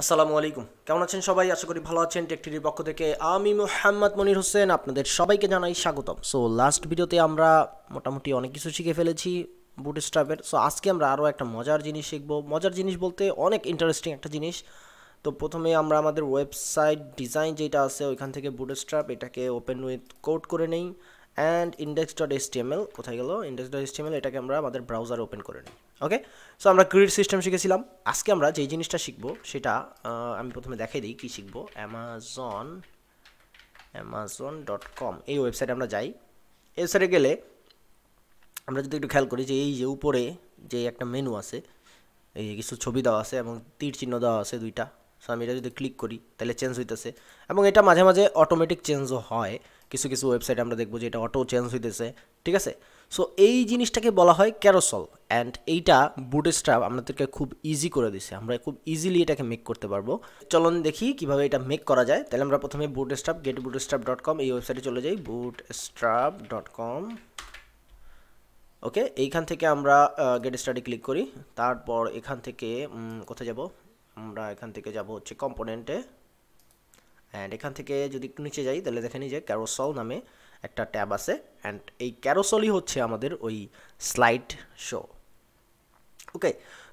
আসসালামু আলাইকুম, কেমন আছেন সবাই? আশা করি ভালো আছেন। টেকটির পক্ষ থেকে আমি মোহাম্মদ মনির হোসেন আপনাদের সবাইকে জানাই স্বাগতম। সো লাস্ট ভিডিওতে আমরা মোটামুটি অনেক কিছু শিখে ফেলেছি বুটস্ট্র্যাপের। সো আজকে আমরা আরও একটা মজার জিনিস শিখবো। মজার জিনিস বলতে অনেক ইন্টারেস্টিং একটা জিনিস। তো প্রথমে আমরা আমাদের ওয়েবসাইট ডিজাইন যেটা আছে ওইখান থেকে বুটস্ট্র্যাপ এটাকে ওপেন উইথ কোড করে নেই। অ্যান্ড index.html কোথায় গেল? index.html এটাকে আমরা আমাদের ব্রাউজারে ওপেন করে নিই। ওকে, সো আমরা গ্রিড সিস্টেম শিখেছিলাম। আজকে আমরা যেই জিনিসটা শিখবো সেটা আমি প্রথমে দেখাই দিই কী শিখবো। amazon.com এই ওয়েবসাইটে আমরা যাই। এই ওয়েবসাইটে গেলে আমরা যদি একটু খেয়াল করি যে এই যে উপরে যে একটা মেনু আছে, এই কিছু ছবি দেওয়া আছে এবং তীর চিহ্ন দেওয়া আছে দুইটা। সো আমি এটা যদি ক্লিক করি তাহলে চেঞ্জ হইতেছে এবং এটা মাঝে মাঝে অটোমেটিক চেঞ্জও হয়। কিছু কিছু ওয়েবসাইটে আমরা দেখবো যে এটা অটো চেঞ্জ হইতেছে, ঠিক আছে। সো এই জিনিসটাকে বলা হয় ক্যারোসেল, অ্যান্ড এইটা বুটস্ট্র্যাপ আমাদেরকে খুব ইজি করে দিছে। আমরা খুব ইজিলি এটাকে মেক করতে পারবো। চলুন দেখি কিভাবে এটা মেক করা যায়। তাহলে আমরা প্রথমে বুটস্ট্র্যাপ getbootstrap.com এই ওয়েবসাইটে চলে যাই। bootstrap.com। ওকে, এইখান থেকে আমরা গেট স্টার্টে ক্লিক করি। তারপর এখান থেকে কোথায় যাব? আমরা এখান থেকে যাব হচ্ছে কম্পোনেন্টে। অ্যান্ড এখান থেকে যদি একটু নিচে যাই তাহলে দেখেনি যে ক্যারোসেল নামে একটা ট্যাব আছে। অ্যান্ড এই ক্যারোসেলই হচ্ছে আমাদের ওই স্লাইড শো। ওকে,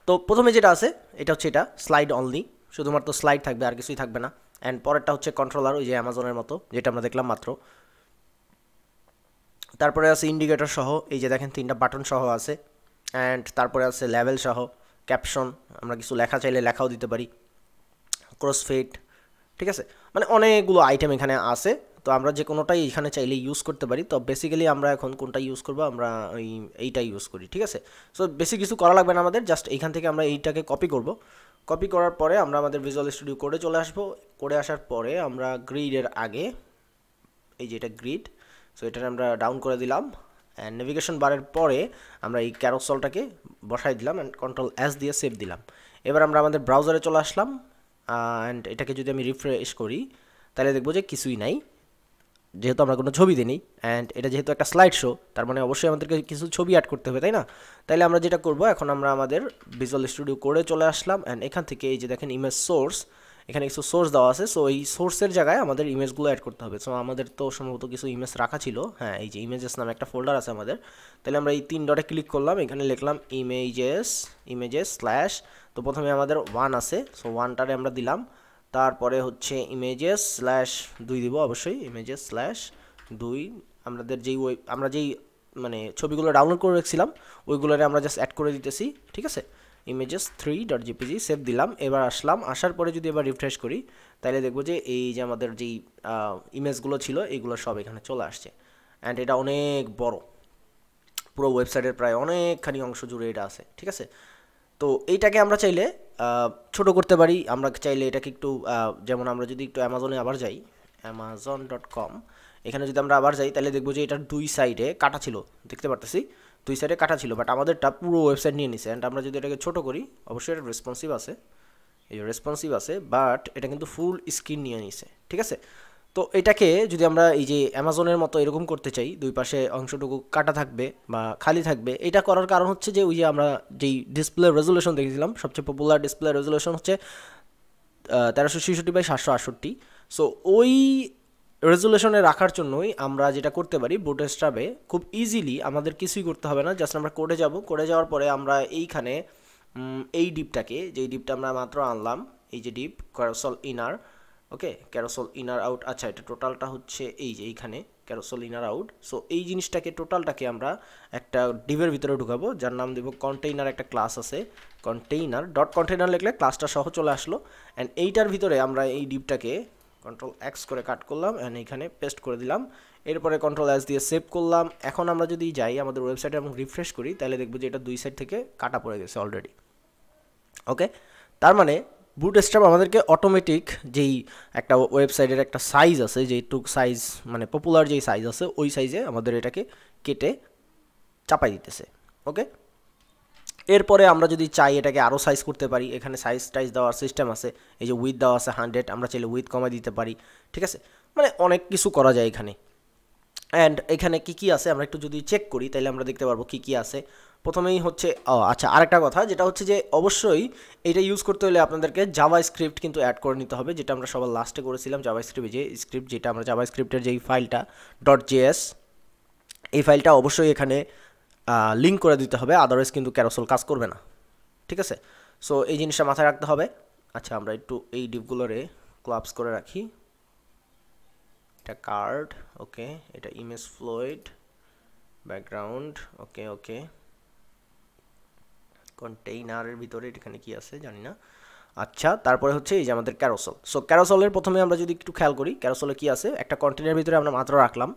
তো প্রথমে যেটা আছে এটা হচ্ছে এটা স্লাইড অনলি, শুধুমাত্র স্লাইড থাকবে আর কিছুই থাকবে না। অ্যান্ড পরেরটা হচ্ছে কন্ট্রোলার, ওই যে অ্যামাজনের মতো যেটা আমরা দেখলাম মাত্র। তারপরে আছে ইন্ডিকেটর সহ, এই যে দেখেন তিনটা বাটন সহ আছে। অ্যান্ড তারপরে আছে লেভেল সহ, ক্যাপশন, আমরা কিছু লেখা চাইলে লেখাও দিতে পারি, ক্রসফেড, ঠিক আছে। মানে অনেকগুলো আইটেম এখানে আছে। তো আমরা যে কোনোটাই এখানে চাইলে ইউজ করতে পারি। তো বেসিক্যালি আমরা এখন কোনটা ইউজ করবো? আমরা এইটাই ইউজ করি, ঠিক আছে। সো বেশি কিছু করা লাগবে না আমাদের, জাস্ট এইখান থেকে আমরা এইটাকে কপি করব। কপি করার পরে আমরা আমাদের ভিজুয়াল স্টুডিও কোডে চলে আসবো। কোডে আসার পরে আমরা গ্রিডের আগে এই যে এটা গ্রিড, সো এটা আমরা ডাউন করে দিলাম। অ্যান্ড নেভিগেশন বারের পরে আমরা এই ক্যারোসেলটাকে বসাই দিলাম অ্যান্ড Ctrl+S দিয়ে সেভ দিলাম। এবার আমরা আমাদের ব্রাউজারে চলে আসলাম। অ্যান্ড এটাকে যদি আমি রিফ্রেশ করি তাহলে দেখবো যে কিছুই নাই, যেহেতু আমরা কোনো ছবি দিই। অ্যান্ড এটা যেহেতু একটা স্লাইড শো, তার মানে অবশ্যই আমাদেরকে কিছু ছবি অ্যাড করতে হবে, তাই না? তাইলে আমরা যেটা করব, এখন আমরা আমাদের ভিজুয়াল স্টুডিও কোডে চলে আসলাম। অ্যান্ড এখান থেকে এই যে দেখেন ইমেজ সোর্স, এখানে কিছু সোর্স দেওয়া আছে। সো এই সোর্সের জায়গায় আমাদের ইমেজগুলো অ্যাড করতে হবে। সো আমাদের তো সম্ভবত কিছু ইমেজ রাখা ছিল। হ্যাঁ, এই যে ইমেজেস নামে একটা ফোল্ডার আছে আমাদের। তাহলে আমরা এই 3 ডটে ক্লিক করলাম, এখানে লিখলাম ইমেজেস স্ল্যাশ। তো প্রথমে আমাদের 1 আছে, সো 1টারে আমরা দিলাম। তারপরে হচ্ছে ইমেজেস স্ল্যাশ 2 দিব, অবশ্যই ইমেজেস স্ল্যাশ 2। আমরা যেই মানে ছবিগুলো ডাউনলোড করে রেখেছিলাম ওইগুলোরে আমরা জাস্ট অ্যাড করে দিতেছি, ঠিক আছে। images3.jpg সেভ দিলাম। এবার আসলাম, আসার পরে যদি এবার রিফ্রেশ করি তাহলে দেখবো যে এই যে আমাদের যেই ইমেজগুলো ছিল এইগুলো সব এখানে চলে আসছে। অ্যান্ড এটা অনেক বড়, পুরো ওয়েবসাইটের প্রায় অনেকখানি অংশ জুড়ে এটা আছে, ঠিক আছে। তো এইটাকে আমরা চাইলে ছোট করতে পারি। আমরা চাইলে এটাকে একটু যেমন আমরা যদি একটু অ্যামাজনে আবার যাই, amazon.com, এখানে যদি আমরা আবার যাই তাহলে দেখবো যে এটার দুই সাইডে কাটা ছিল, দেখতে পারতেছি দুই সাইডে কাটা ছিল, বাট আমাদেরটা পুরো ওয়েবসাইট নিয়ে নিছে। অ্যান্ড আমরা যদি এটাকে ছোট করি, অবশ্যই এটা রেসপন্সিভ আছে, এই যে রেসপন্সিভ আছে, বাট এটা কিন্তু ফুল স্ক্রিন নিয়ে নিছে, ঠিক আছে। তো এটাকে যদি আমরা এই যে অ্যামাজনের মতো এরকম করতে চাই, দুই পাশে অংশটুকু কাটা থাকবে বা খালি থাকবে, এটা করার কারণ হচ্ছে যে ওই যে আমরা যেই ডিসপ্লে রেজুলেশন দেখেছিলাম, সবচেয়ে পপুলার ডিসপ্লে রেজুলেশন হচ্ছে 1366x768। সো ওই রেজুলেশনে রাখার জন্যই আমরা যেটা করতে পারি, বুটস্ট্র্যাপে খুব ইজিলি আমাদের কিছুই করতে হবে না, জাস্ট আমরা কোডে যাব। কোডে যাওয়ার পরে আমরা এইখানে এই ডিপটাকে, যেই ডিপটা আমরা মাত্র আনলাম, এই যে ডিপ ক্যারোসেল ইনার, ওকে, ক্যারোসেল ইনার আউট, আচ্ছা এটা টোটালটা হচ্ছে এই যে এইখানে ক্যারোসেল ইনার আউট। সো এই জিনিসটাকে টোটালটাকে আমরা একটা ডিভের ভিতরে ঢুকাবো, যার নাম দেবো কন্টেইনার। একটা ক্লাস আছে কন্টেইনার, ডট কন্টেইনার লিখলে ক্লাসটা সহ চলে আসলো। অ্যান্ড এইটার ভিতরে আমরা এই ডিপটাকে Ctrl+X করে কাট করলাম অ্যান্ড এইখানে পেস্ট করে দিলাম। এরপরে Ctrl+S দিয়ে সেভ করলাম। এখন আমরা যদি যাই আমাদের ওয়েবসাইটে এবং রিফ্রেশ করি তাহলে দেখবো যে এটা দুই সাইড থেকে কাটা পড়ে গেছে অলরেডি। ওকে, তার মানে বুটস্ট্র্যাপ আমাদেরকে অটোমেটিক যেই একটা ওয়েবসাইটের একটা সাইজ আছে, যেইটুক সাইজ মানে পপুলার যেই সাইজ আছে ওই সাইজে আমাদের এটাকে কেটে চাপাই দিতেছে। ওকে, এরপরে আমরা যদি চাই এটাকে আরও সাইজ করতে পারি, এখানে সাইজ টাইজ দেওয়ার সিস্টেম আছে। এই যে উইথ দেওয়া আছে 100, আমরা চাইলে উইথ কমাই দিতে পারি, ঠিক আছে। মানে অনেক কিছু করা যায় এখানে। অ্যান্ড এখানে কি কি আছে আমরা একটু যদি চেক করি তাহলে আমরা দেখতে পারবো কি কি আছে। প্রথমেই হচ্ছে আচ্ছা আরেকটা কথা যেটা হচ্ছে যে অবশ্যই এটা ইউজ করতে হলে আপনাদেরকে জাভা স্ক্রিপ্ট কিন্তু অ্যাড করে নিতে হবে, যেটা আমরা সবার লাস্টে করেছিলাম। জাভা স্ক্রিপ্ট যে স্ক্রিপ্ট যেটা আমরা জাভা স্ক্রিপ্টের যেই ফাইলটা .js, এই ফাইলটা অবশ্যই এখানে লিঙ্ক করে দিতে হবে, আদারওয়াইজ কিন্তু ক্যারোসেল কাজ করবে না, ঠিক আছে? সো এই জিনিসটা মাথায় রাখতে হবে। আচ্ছা আমরা একটু এই ডিপগুলোরে ক্লাবস করে রাখি। এটা কার্ড, ওকে, এটা ইমেজ ফ্লুইড, ব্যাকগ্রাউন্ড, ওকে ওকে, কন্টেইনারের ভিতরে এখানে কি আছে জানি না। আচ্ছা তারপরে হচ্ছে এই যে আমাদের ক্যারোসেল। সো ক্যারোসেলের প্রথমে আমরা যদি একটু খেয়াল করি ক্যারোসেলে কি আছে, একটা কন্টেইনারের ভিতরে আমরা মাত্র রাখলাম।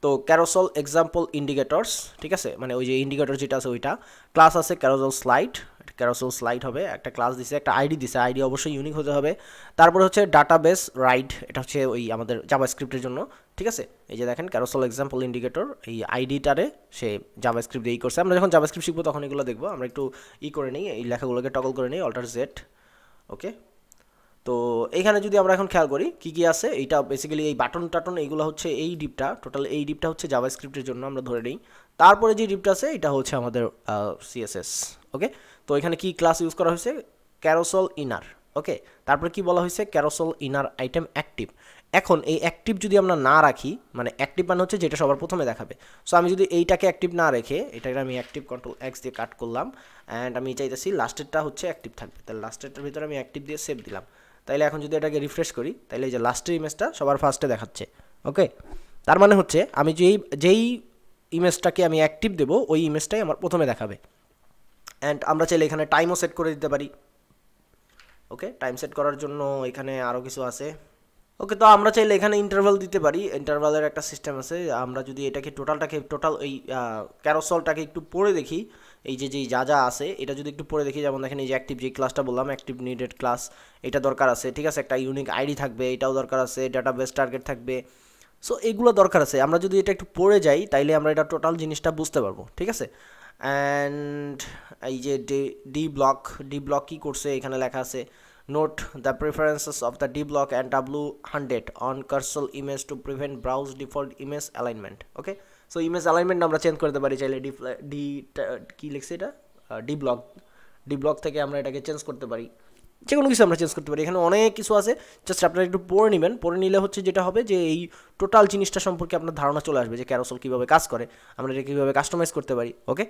তো ক্যারোসেল এক্সাম্পল ইন্ডিকেটরস, ঠিক আছে, মানে ওই যে ইন্ডিকেটর যেটা আছে ওইটা। ক্লাস আছে ক্যারোসেল স্লাইড, ক্যারোসেল স্লাইড হবে, একটা ক্লাস দিছে, একটা আইডি দিছে, আইডি অবশ্যই ইউনিক হতে হবে। তারপরে হচ্ছে ডাটাবেস রাইড, এটা হচ্ছে ওই আমাদের জাভা স্ক্রিপ্টের জন্য, ঠিক আছে। এই যে দেখেন ক্যারোসেল এক্সাম্পল ইন্ডিকেটর, এই আইডিটারে সে জাভা স্ক্রিপ্ট দিয়েই করছে। আমরা যখন জাভা স্ক্রিপ্ট শিখবো তখন এগুলো দেখবো। আমরা একটু করে নিই, এই লেখাগুলোকে টগল করে নিই, অল্টার জেড, ওকে। তো এইখানে যদি আমরা এখন খেয়াল করি কি কি আছে, এইটা বেসিক্যালি এই বাটন টাটন এইগুলো হচ্ছে এই ডিপটা, টোটাল এই ডিপটা হচ্ছে জাভা স্ক্রিপ্টের জন্য আমরা ধরে নিই। তারপরে যে ডিপটা আছে এটা হচ্ছে আমাদের সিএসএস, ওকে। তো এখানে কি ক্লাস ইউজ করা হয়েছে, ক্যারোসেল ইনার, ওকে। তারপরে কি বলা হয়েছে, ক্যারোসেল ইনার আইটেম অ্যাক্টিভ। এখন এই অ্যাক্টিভ যদি আমরা না রাখি, মানে অ্যাক্টিভ মানে হচ্ছে যেটা সবার প্রথমে দেখাবে। সো আমি যদি এইটাকে অ্যাক্টিভ না রেখে এটাকে আমি অ্যাক্টিভ কন্ট্রোল X দিয়ে কাট করলাম, অ্যান্ড আমি চাইতেছি লাস্টেরটা হচ্ছে অ্যাক্টিভ থাকবে, তাহলে লাস্টেরটার ভিতরে আমি অ্যাক্টিভ দিয়ে সেভ দিলাম। তাইলে এখন যদি এটাকে রিফ্রেশ করি তাহলে এই যে লাস্টের ইমেজটা সবার ফার্স্টে দেখাচ্ছে, ওকে। তার মানে হচ্ছে আমি যেই ইমেজটাকে আমি অ্যাক্টিভ দেবো ওই ইমেজটাই আমার প্রথমে দেখাবে। অ্যান্ড আমরা চাইলে এখানে টাইমও সেট করে দিতে পারি, ওকে। টাইম সেট করার জন্য এখানে আরও কিছু আছে, ওকে। তো আমরা চাইলে এখানে ইন্টারভাল দিতে পারি, ইন্টারভালের একটা সিস্টেম আছে। আমরা যদি এটাকে টোটাল এই ক্যারোসেলটাকে একটু পড়ে দেখি, এই যে যা যা আছে এটা যদি একটু পড়ে দেখি, যেমন দেখেন এই যে অ্যাক্টিভ যে ক্লাসটা বললাম, অ্যাক্টিভ নিডেড ক্লাস, এটা দরকার আছে, ঠিক আছে। একটা ইউনিক আইডি থাকবে, এটাও দরকার আছে, ডাটাবেস টার্গেট থাকবে। সো এগুলো দরকার আছে। আমরা যদি এটা একটু পড়ে যাই তাইলে আমরা এটা টোটাল জিনিসটা বুঝতে পারবো, ঠিক আছে। অ্যান্ড এই যে ডি ব্লক কী করছে, এখানে লেখা আছে note the preferences of the D block and W100 on carousel image to prevent browse default image alignment, okay. So image alignment আমরা চেঞ্জ করতে পারি চাইলে, কি লিখছে এটা, ডি ব্লক থেকে আমরা এটাকে চেঞ্জ করতে পারি, যে কোনো কিছু আমরা চেঞ্জ করতে পারি। এখানে অনেক কিছু আছে, জাস্ট আপনারা একটু পড়ে নেবেন। পড়ে নিলে হচ্ছে যেটা হবে যে এই টোটাল জিনিসটা সম্পর্কে আপনার ধারণা চলে আসবে যে ক্যারোসেল কীভাবে কাজ করে, আমরা এটা কীভাবে কাস্টমাইজ করতে পারি, ওকে।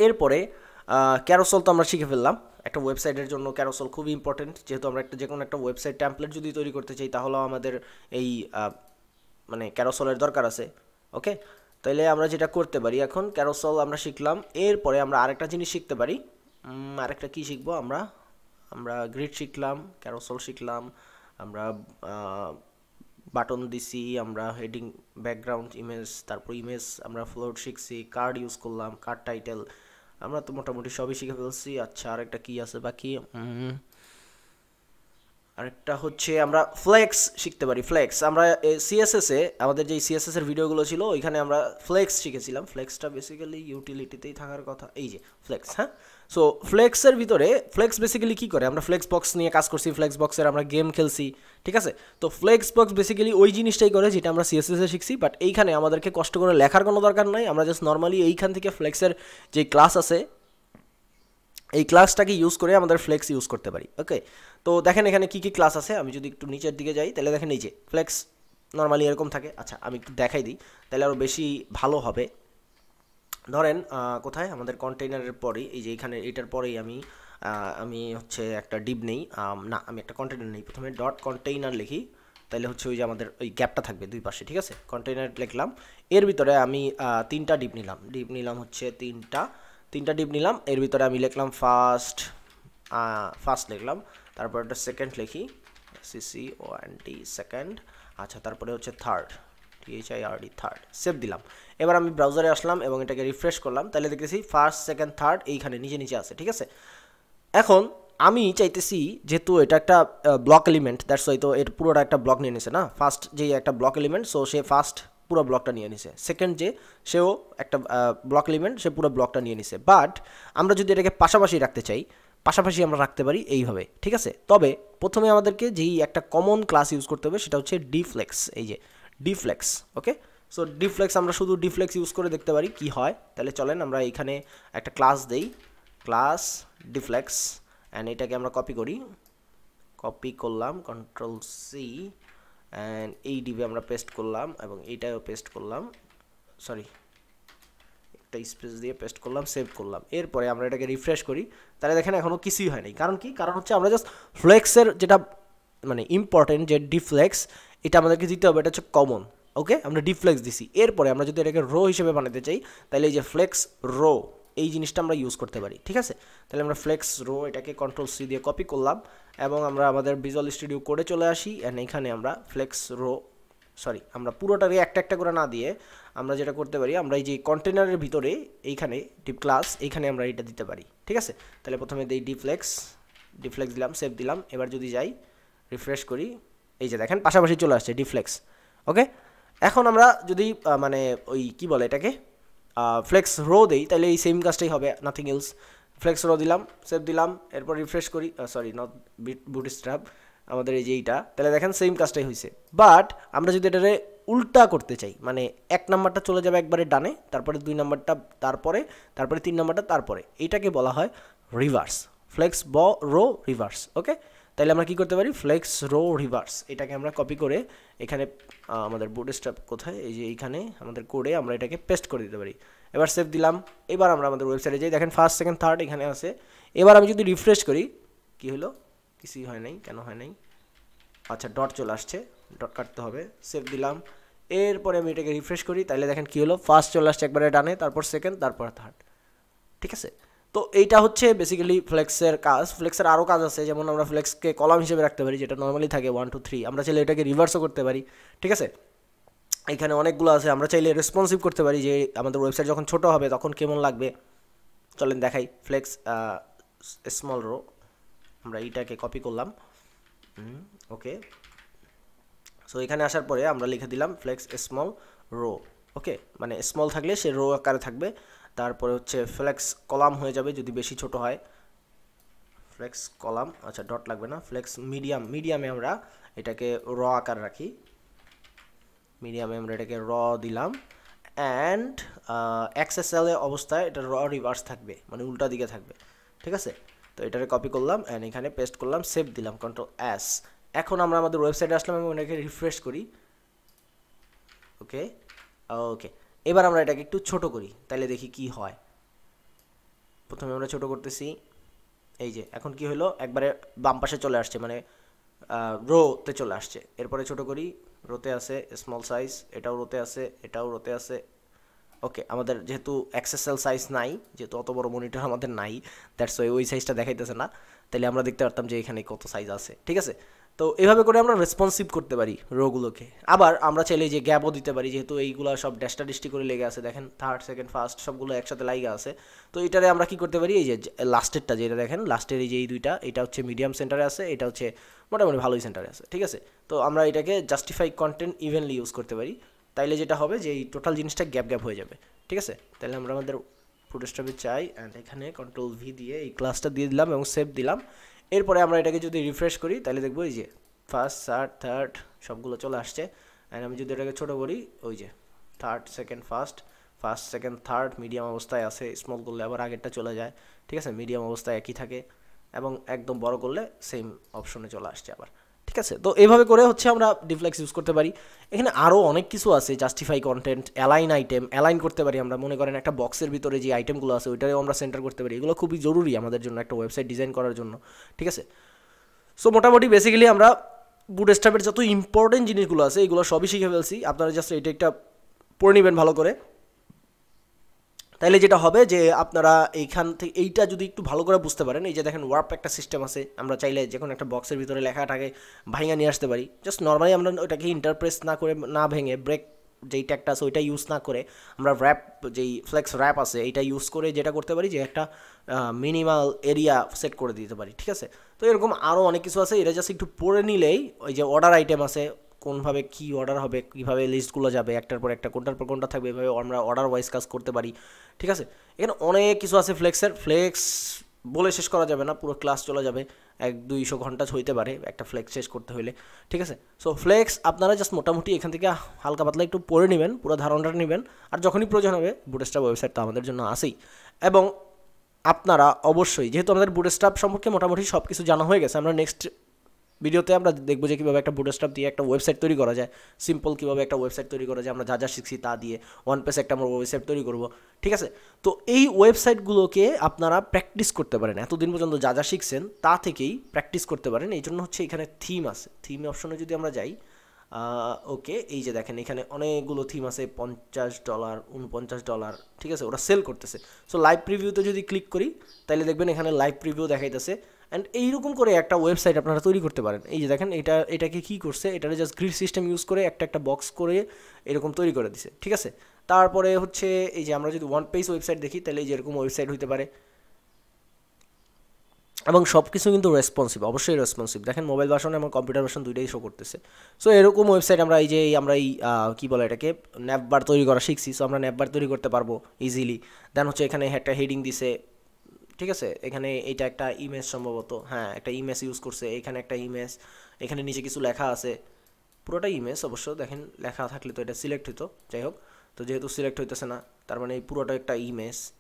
এরপরে ক্যারোসেল তো আমরা শিখে ফেললাম। একটা ওয়েবসাইটের জন্য ক্যারোসেল খুবই ইম্পর্টেন্ট, যেহেতু আমরা যে কোনো একটা ওয়েবসাইট ট্যাম্পলেট যদি তৈরি করতে চাই তাহলেও আমাদের এই মানে ক্যারোসেলের দরকার আছে, ওকে। তাইলে আমরা যেটা করতে পারি, এখন ক্যারোসেল আমরা শিখলাম, এরপরে আমরা আরেকটা জিনিস শিখতে পারি। আরেকটা কি শিখবো আমরা গ্রিড শিখলাম, ক্যারোসেল শিখলাম, আমরা বাটন দিছি, আমরা হেডিং, ব্যাকগ্রাউন্ড, ইমেজ, তারপর ইমেজ আমরা ফ্লোট শিখছি, কার্ড ইউজ করলাম, কার্ড টাইটেল, আমরা তো মোটামুটি সবই শিখে ফেলছি। আচ্ছা আরেকটা কি আছে বাকি, আরেকটা হচ্ছে আমরা ফ্লেক্স শিখতে পারি। ফ্লেক্স আমরা সিএসএসে আমাদের যেই সিএসএসের ভিডিওগুলো ছিল ওইখানে আমরা ফ্লেক্স শিখেছিলাম। ফ্লেক্সটা বেসিক্যালি ইউটিলিটিতেই থাকার কথা, এই যে ফ্লেক্স, হ্যাঁ। সো ফ্লেক্সের ভিতরে ফ্লেক্স বেসিক্যালি কী করে, আমরা ফ্লেক্স বক্স নিয়ে কাজ করছি, ফ্লেক্স বক্সের আমরা গেম খেলছি, ঠিক আছে। তো ফ্লেক্স বক্স বেসিক্যালি ওই জিনিসটাই করে যেটা আমরা সিএসএসে শিখছি, বাট এইখানে আমাদেরকে কষ্ট করে লেখার কোনো দরকার নাই। আমরা জাস্ট নর্মালি এইখান থেকে ফ্লেক্সের যে ক্লাস আছে এই ক্লাসটাকে ইউজ করে আমাদের ফ্লেক্স ইউজ করতে পারি, ওকে। তো দেখেন এখানে কী কী ক্লাস আছে, আমি যদি একটু নিচের দিকে যাই তাহলে দেখেন এই যে ফ্লেক্স নর্মালি এরকম থাকে। আচ্ছা আমি একটু দেখাই দিই তাহলে আরও বেশি ভালো হবে। ধরেন কোথায় আমাদের কন্টেইনারের পরেই এই যে এখানে এটার পরেই আমি হচ্ছে একটা ডিপ নেই, না আমি একটা কন্টেইনার নেই, প্রথমে ডট কন্টেইনার লিখি, তাহলে হচ্ছে ওই যে আমাদের ওই গ্যাপটা থাকবে দুই পাশে, ঠিক আছে। কন্টেইনার লিখলাম, এর ভিতরে আমি তিনটা ডিপ নিলাম হচ্ছে তিনটা ডিপ নিলাম। এর ভিতরে আমি লিখলাম ফার্স্ট লিখলাম, তারপর একটা সেকেন্ড লিখি, CCOND সেকেন্ড, আচ্ছা তারপরে হচ্ছে থার্ড, THIRD থার্ড, সেভ দিলাম। এবার আমি ব্রাউজারে আসলাম এবং এটাকে রিফ্রেশ করলাম, তাহলে দেখতেছি ফার্স্ট সেকেন্ড থার্ড এইখানে নিচে আছে, ঠিক আছে। এখন আমি চাইতেছি যেহেতু এটা একটা ব্লক এলিমেন্ট, দ্যাটস ওয়াই তো এর পুরোটা একটা ব্লক নিয়ে নিছে না, ফার্স্ট যেই একটা ব্লক এলিমেন্ট, সো সে ফার্স্ট পুরো ব্লকটা নিয়ে নিছে, সেকেন্ড যে সেও একটা ব্লক এলিমেন্ট, সে পুরো ব্লকটা নিয়ে নিছে। বাট আমরা যদি এটাকে পাশাপাশি রাখতে চাই, পাশাপাশি আমরা রাখতে পারি এইভাবে, ঠিক আছে। তবে প্রথমে আমাদেরকে যেই একটা কমন ক্লাস ইউজ করতে হবে সেটা হচ্ছে ডিফ্লেক্স, এই যে ডিফ্লেক্স, ওকে। সো ডিফ্লেক্স আমরা শুধু ডিফ্লেক্স ইউজ করে দেখতে পারি কি হয়। তাহলে চলেন আমরা এখানে একটা ক্লাস দেই, ক্লাস ডিফ্লেক্স, অ্যান্ড এটাকে আমরা কপি করি, কপি করলাম কন্ট্রোল সি, অ্যান্ড এই ডিভে আমরা পেস্ট করলাম এবং এইটাও পেস্ট করলাম, সরি একটা স্পেস দিয়ে পেস্ট করলাম, সেভ করলাম। এরপরে আমরা এটাকে রিফ্রেশ করি, তাহলে দেখেন এখনও কিছুই হয় নাই। কারণ কি? কারণ হচ্ছে আমরা জাস্ট ফ্লেক্সের যেটা মানে ইম্পর্টেন্ট যে ডিফ্লেক্স, এটা আমাদেরকে দিতে হবে, এটা হচ্ছে কমন। ওকে, আমরা ডিফ্লেক্স দিছি। এরপরে আমরা যদি এটাকে রো হিসেবে বানাতে চাই, তাহলে এই যে ফ্লেক্স রো এই জিনিসটা আমরা ইউজ করতে পারি, ঠিক আছে। তাহলে আমরা ফ্লেক্স রো এটাকে কন্ট্রোল সি দিয়ে কপি করলাম এবং আমরা আমাদের ভিজুয়াল স্টুডিও কোডে চলে আসি, অ্যান্ড এখানে আমরা ফ্লেক্স রো, সরি আমরা পুরোটাকে একটা একটা করে না দিয়ে আমরা যেটা করতে পারি, আমরা এই যে কন্টেনারের ভিতরে এইখানে ডিপ ক্লাস, এইখানে আমরা এটা দিতে পারি, ঠিক আছে। তাহলে প্রথমে দিই ডিফ্লেক্স, ডিফ্লেক্স দিলাম, সেভ দিলাম। এবার যদি যাই রিফ্রেশ করি, এই যে দেখেন পাশাপাশি চলে আসছে ডিফ্লেক্স। ওকে, এখন আমরা যদি মানে ওই কি বলে এটাকে ফ্লেক্স রো দেই, তাহলে এই সেম কাজটাই হবে, নাথিং এলস। ফ্লেক্স রো দিলাম, সেভ দিলাম, এরপর রিফ্রেশ করি, সরি নট বুটস্ট্র্যাপ, আমাদের এই যে এইটা, তাহলে দেখেন সেম কাজটাই হয়েছে। বাট আমরা যদি এটারে উল্টা করতে চাই, মানে 1 নাম্বারটা চলে যাবে একবারে ডানে, তারপরে 2 নাম্বারটা তারপরে, তারপরে 3 নাম্বারটা তারপরে, এইটাকে বলা হয় রিভার্স, ফ্লেক্স রো রিভার্স। ওকে, তাহলে আমরা কি করতে পারি, ফ্লেক্স রো রিভার্স, এটাকে আমরা কপি করে এখানে আমাদের বুটস্ট্র্যাপ কোথায়, এই যে এইখানে আমাদের কোডে আমরা এটাকে পেস্ট করে দিতে পারি। এবার সেভ দিলাম। এবার আমরা আমাদের ওয়েবসাইটে যাই, দেখেন ফার্স্ট সেকেন্ড থার্ড এখানে আছে। এবার আমি যদি রিফ্রেশ করি, কি হলো, কিছুই হয় নাই, কেন হয় নাই, আচ্ছা ডট চলে আসছে, ডট কাটতে হবে, সেভ দিলাম। এরপরে আমি এটাকে রিফ্রেশ করি, তাহলে দেখেন কী হলো, ফার্স্ট চলে আসছে একবারে ডানে, তারপর সেকেন্ড, তারপর থার্ড, ঠিক আছে। তো এইটা হচ্ছে বেসিক্যালি ফ্লেক্সের কাজ। ফ্লেক্সের আরও কাজ আছে, যেমন আমরা ফ্লেক্সকে কলাম হিসেবে রাখতে পারি, যেটা নর্মালি থাকে 1 2 3, আমরা চাইলে এটাকে রিভার্সও করতে পারি, ঠিক আছে। এখানে অনেকগুলো আছে, আমরা চাইলে রেসপন্সিভ করতে পারি, যে আমাদের ওয়েবসাইট যখন ছোট হবে তখন কেমন লাগবে। চলেন দেখাই, ফ্লেক্স স্মল রো, আমরা এইটাকে কপি করলাম, ওকে। সো এখানে আসার পরে আমরা লিখে দিলাম ফ্লেক্স স্মল রো, ওকে, মানে স্মল থাকলে সে রো আকারে থাকবে। তারপরে হচ্ছে ফ্লেক্স কলাম হয়ে যাবে যদি বেশি ছোট হয়, ফ্লেক্স কলাম, আচ্ছা ডট লাগবে না, ফ্লেক্স মিডিয়াম, মিডিয়ামে আমরা এটাকে র আকার রাখি, মিডিয়ামে আমরা এটাকে র দিলাম। অ্যান্ড এক্সএসএল অবস্থায় এটা র রিভার্স থাকবে, মানে উল্টা দিকে থাকবে, ঠিক আছে। তো এটাকে কপি করলাম অ্যান্ড এখানে পেস্ট করলাম, সেভ দিলাম কন্ট্রোল এস। এখন আমরা আমাদের ওয়েবসাইটে আসলাম এবং এটাকে রিফ্রেশ করি, ওকে ওকে। এবার আমরা এটাকে একটু ছোট করি, তাহলে দেখি কি হয়। প্রথমে আমরা ছোট করতেছি, এই যে এখন কি হলো, একবারে বাম পাশে চলে আসছে, মানে রোতে চলে আসছে। এরপরে ছোট করি, রোতে আছে স্মল সাইজ, এটাও রোতে আছে, এটাও রোতে আছে, ওকে। আমাদের যেহেতু এক্সএসএল সাইজ নাই, যেহেতু অত বড় মনিটর আমাদের নাই, দ্যাটস ওই সাইজটা দেখাইতেছে না, তাহলে আমরা দেখতে পারতাম যে এখানে কত সাইজ আছে, ঠিক আছে। তো এইভাবে করে আমরা রেসপন্সিভ করতে পারি রোগুলোকে। আবার আমরা চাইলে যে গ্যাপও দিতে পারি, যেহেতু এইগুলো সব ড্যাশটা করে লেগে আছে, দেখেন থার্ড সেকেন্ড ফার্স্ট সবগুলো একসাথে লাইগা আছে। তো এটারে আমরা কি করতে পারি, এই যে লাস্টেরটা যেটা দেখেন, লাস্টের এই যে এই দুইটা, এটা হচ্ছে মিডিয়াম সেন্টারে আছে, এটা হচ্ছে মোটামুটি ভালোই সেন্টারে আছে, ঠিক আছে। তো আমরা এটাকে জাস্টিফাই কন্টেন্ট ইভেনলি ইউজ করতে পারি, তাইলে যেটা হবে যে এই টোটাল জিনিসটা গ্যাপ হয়ে যাবে, ঠিক আছে। তাহলে আমরা আমাদের বুটস্ট্র্যাপে চাই, অ্যান্ড এখানে কন্ট্রোল ভি দিয়ে এই ক্লাসটা দিয়ে দিলাম এবং সেভ দিলাম। এরপরে আমরা এটাকে যদি রিফ্রেশ করি, তাহলে দেখবো এই যে ফার্স্ট থার্ড সবগুলো চলে আসছে। অ্যান্ড আমি যদি এটাকে ছোটো করি, ওই যে third second first, first second third medium অবস্থায় আছে, স্মল করলে আবার আগেরটা চলে যায়, ঠিক আছে, মিডিয়াম অবস্থায় একই থাকে, এবং একদম বড় করলে সেম অপশনে চলে আসছে আবার, ঠিক আছে। তো এইভাবে করে হচ্ছে আমরা ডিফ্লেক্স ইউজ করতে পারি। এখানে আরও অনেক কিছু আছে, justify content, align item, align করতে পারি আমরা, মনে করেন একটা বক্সের ভিতরে যে আইটেমগুলো আছে ওইটাও আমরা সেন্টার করতে পারি। এগুলো খুবই জরুরি আমাদের জন্য একটা ওয়েবসাইট ডিজাইন করার জন্য, ঠিক আছে। সো মোটামুটি বেসিক্যালি আমরা বুটস্ট্র্যাপের যত ইম্পর্টেন্ট জিনিসগুলো আছে এগুলো সবই শিখে ফেলছি। আপনারা জাস্ট এটা একটা পড়ে নেবেন ভালো করে, তাইলে যেটা হবে যে আপনারা এইখান থেকে এইটা যদি একটু ভালো করে বুঝতে পারেন, এই যে দেখেন ওয়ার্প একটা সিস্টেম আছে, আমরা চাইলে যে কোনো একটা বক্সের ভিতরে লেখাটাকে ভাঙা নিয়ে আসতে পারি। জাস্ট নর্মালি আমরা ওটাকে ইন্টারপ্রেস না করে, না ভেঙে, ব্রেক যেই ট্যাগটা আছে ওইটা ইউজ না করে, আমরা র্যাপ যেই ফ্লেক্স র্যাপ আছে এইটা ইউজ করে যেটা করতে পারি যে একটা মিনিমাল এরিয়া সেট করে দিতে পারি, ঠিক আছে। তো এরকম আরও অনেক কিছু আছে, এটা জাস্ট একটু পড়ে নিলেই, ওই যে অর্ডার আইটেম আছে, কোনভাবে কী অর্ডার হবে, কীভাবে লিস্টগুলো যাবে একটার পর একটা, কোনটার পর কোনটা থাকবে, এভাবে আমরা অর্ডার ওয়াইজ কাজ করতে পারি, ঠিক আছে। এখানে অনেক কিছু আছে ফ্লেক্সের। ফ্লেক্স বলে শেষ করা যাবে না, পুরো ক্লাস চলে যাবে, 100-200 ঘন্টা হইতে পারে একটা ফ্লেক্স শেষ করতে হলে, ঠিক আছে। সো ফ্লেক্স আপনারা জাস্ট মোটামুটি এখান থেকে হালকা পাতলা একটু পড়ে নেবেন, পুরো ধারণাটা নেবেন, আর যখনই প্রয়োজন হবে বুটস্ট্র্যাপ ওয়েবসাইট তো আমাদের জন্য আসেই। এবং আপনারা অবশ্যই, যেহেতু আমাদের বুটস্ট্র্যাপ সম্পর্কে মোটামুটি সব কিছু জানা হয়ে গেছে, আমরা নেক্সট ভিডিওতে আমরা দেখবো যে কীভাবে একটা বুটস্ট্র্যাপ দিয়ে একটা ওয়েবসাইট তৈরি করা যায়, সিম্পল কীভাবে একটা ওয়েবসাইট তৈরি করা যায়, আমরা যা যা শিখছি তা দিয়ে ওয়ান পেজে একটা আমরা ওয়েবসাইট তৈরি করব, ঠিক আছে। তো এই ওয়েবসাইটগুলোকে আপনারা প্র্যাকটিস করতে পারেন, এতদিন পর্যন্ত যা যা শিখছেন তা থেকেই প্র্যাকটিস করতে পারেন। এই জন্য হচ্ছে এখানে থিম আছে, থিম অপশনে যদি আমরা যাই, ওকে, এই যে দেখেন এখানে অনেকগুলো থিম আছে, $50, $49, ঠিক আছে, ওরা সেল করতেছে। সো লাইভ প্রিভিউতে যদি ক্লিক করি তাহলে দেখবেন এখানে লাইভ প্রিভিউ দেখাইতেছে। অ্যান্ড এইরকম করে একটা ওয়েবসাইট আপনারা তৈরি করতে পারেন। এই যে দেখেন এটাকে কী করছে, এটাকে জাস্ট গ্রিড সিস্টেম ইউজ করে একটা বক্স করে এরকম তৈরি করে দিছে, ঠিক আছে। তারপরে হচ্ছে এই যে আমরা যদি ওয়ান পেজ ওয়েবসাইট দেখি তাহলে এই যে এরকম ওয়েবসাইট হইতে পারে, এবং সব কিছু কিন্তু রেসপন্সিভ, অবশ্যই রেসপন্সিভ। দেখেন মোবাইল ভার্সন এবং কম্পিউটার ভার্সন দুইটাই শো করতেছে। সো এরকম ওয়েবসাইট আমরা এই কী বলে এটাকে ন্যাপবার তৈরি করা শিখছি, সো আমরা ন্যাপবার তৈরি করতে পারবো ইজিলি। দেন হচ্ছে এখানে একটা হেডিং দিছে, ঠিক আছে, এখানে এটা একটা ইমেজ সম্ভবত, হ্যাঁ একটা ইমেজ ইউজ করছে, এখানে একটা ইমেজ, এখানে নিচে কিছু লেখা আছে, পুরোটাই ইমেজ অবশ্য, দেখেন লেখা থাকলে তো এটা সিলেক্ট হইতো, যাই হোক, তো যেহেতু সিলেক্ট হইতেছে না তার মানে এই পুরোটা একটা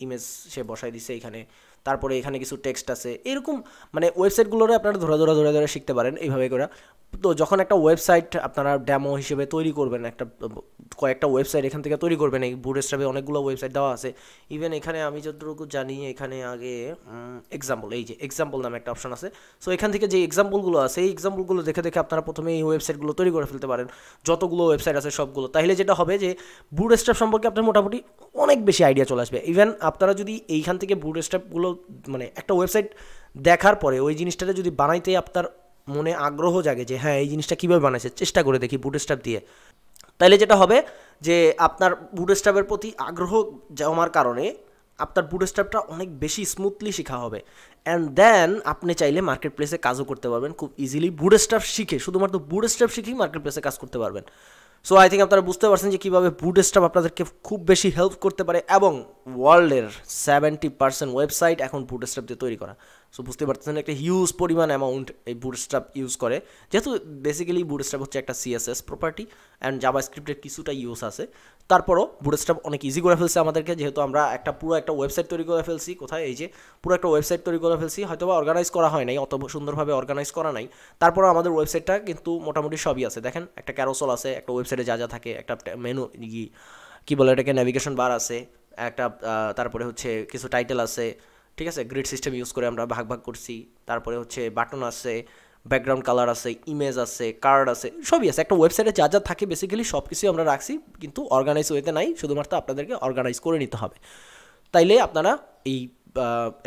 ইমেজ সে বসাই দিছে এখানে। তারপরে এখানে কিছু টেক্সট আছে, এরকম মানে ওয়েবসাইটগুলোরে আপনারা ধরে শিখতে পারেন এইভাবে করে। তো যখন একটা ওয়েবসাইট আপনারা ডেমো হিসেবে তৈরি করবেন, কয়েকটা ওয়েবসাইট এখান থেকে তৈরি করবেন, এই বুটস্ট্র্যাপে অনেকগুলো ওয়েবসাইট দেওয়া আছে। ইভেন এখানে আমি যতটুকু জানি এখানে আগে এক্সাম্পল, এই যে এক্সাম্পল নামে একটা অপশন আছে। সো এখান থেকে যে এক্সাম্পলগুলো আছে এই এক্সাম্পলগুলো দেখে আপনারা প্রথমে এই ওয়েবসাইটগুলো তৈরি করে ফেলতে পারেন, যতগুলো ওয়েবসাইট আছে সবগুলো। তাহলে যেটা হবে যে বুটস্ট্র্যাপ সম্পর্কে আপনার মোটামুটি অনেক বেশি আইডিয়া চলে আসবে। ইভেন আপনারা যদি এইখান থেকে বুটস্ট্র্যাপগুলো মানে একটা ওয়েবসাইট দেখার পরে ওই জিনিসটাতে যদি বানাইতে আপনার মনে আগ্রহ জাগে যে হ্যাঁ এই জিনিসটা কীভাবে বানাইছে, চেষ্টা করে দেখি বুটস্ট্র্যাপ দিয়ে, তাইলে যেটা হবে যে আপনার বুটস্ট্র্যাপের প্রতি আগ্রহ জমার কারণে আপনার বুটস্ট্র্যাপটা অনেক বেশি স্মুথলি শেখা হবে। অ্যান্ড দেন আপনি চাইলে মার্কেট প্লেসে কাজও করতে পারবেন খুব ইজিলি, বুটস্ট্র্যাপ শিখে, শুধুমাত্র বুটস্ট্র্যাপ শিখেই মার্কেট প্লেসে কাজ করতে পারবেন। সো আই থিঙ্ক আপনারা বুঝতে পারছেন যে কীভাবে বুটস্ট্র্যাপ আপনাদেরকে খুব বেশি হেল্প করতে পারে, এবং ওয়ার্ল্ডের 70% ওয়েবসাইট এখন বুটস্ট্র্যাপ দিয়ে তৈরি করা। সো বুঝতে পারতেছেন একটা হিউজ পরিমাণ অ্যামাউন্ট এই বুটস্ট্র্যাপ ইউজ করে, যেহেতু বেসিক্যালি বুটস্ট্র্যাপ হচ্ছে একটা সিএসএস প্রপার্টি অ্যান্ড জাভাস্ক্রিপ্টের কিছুটা ইউজ আছে। তারপরও বুটস্ট্র্যাপ অনেক ইজি করে ফেলছে আমাদেরকে, যেহেতু আমরা পুরো একটা ওয়েবসাইট তৈরি করে ফেলছি। কোথায়, এই যে পুরো একটা ওয়েবসাইট তৈরি করে ফেলছি, হয়তো বা অর্গানাইজ করা হয় নাই, অত সুন্দরভাবে অর্গানাইজ করা নাই, তারপরও আমাদের ওয়েবসাইটটা কিন্তু মোটামুটি সবই আছে। দেখেন একটা ক্যারোসেল আছে, একটা ওয়েবসাইটে যা যা থাকে, একটা মেনু কী বলে এটাকে নেভিগেশন বার আছে, একটা তারপরে হচ্ছে কিছু টাইটেল আছে, ঠিক আছে, গ্রিড সিস্টেম ইউজ করে আমরা ভাগ করছি, তারপরে হচ্ছে বাটন আছে, ব্যাকগ্রাউন্ড কালার আছে, ইমেজ আছে, কার্ড আছে, সবই আছে। একটা ওয়েবসাইটে যা যা থাকে বেসিক্যালি সব কিছুই আমরা রাখছি, কিন্তু অর্গানাইজ ওয়েতে নাই, শুধুমাত্র আপনাদেরকে অর্গানাইজ করে নিতে হবে, তাইলে আপনারা এই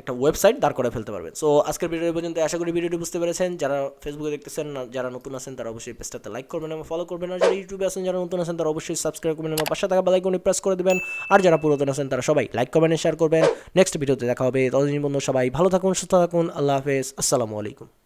একটা ওয়েবসাইট দাঁড় করে ফেলতে পারবেন। সো আজকের ভিডিও পর্যন্ত, আশা করি ভিডিওটি বুঝতে পেরেছেন। যারা ফেসবুকে দেখতেছেন, যারা নতুন আছেন তারা অবশ্যই পেজটাতে লাইক করবেন এবং ফলো করবেন, আর যারা ইউটিউবে আছেন, যারা নতুন আছেন তারা অবশ্যই সাবস্ক্রাইব করবেন এবং পাশে থাকা বেল আইকনে প্রেস করে দেবেন, আর যারা পুরাতন আছেন তারা সবাই লাইক করবেন, শেয়ার করবেন। নেক্সট ভিডিওতে দেখা হবে, ততদিন বন্ধু সবাই ভালো থাকুন, সুস্থ থাকুন, আল্লাহ হাফেজ, আসসালামু আলাইকুম।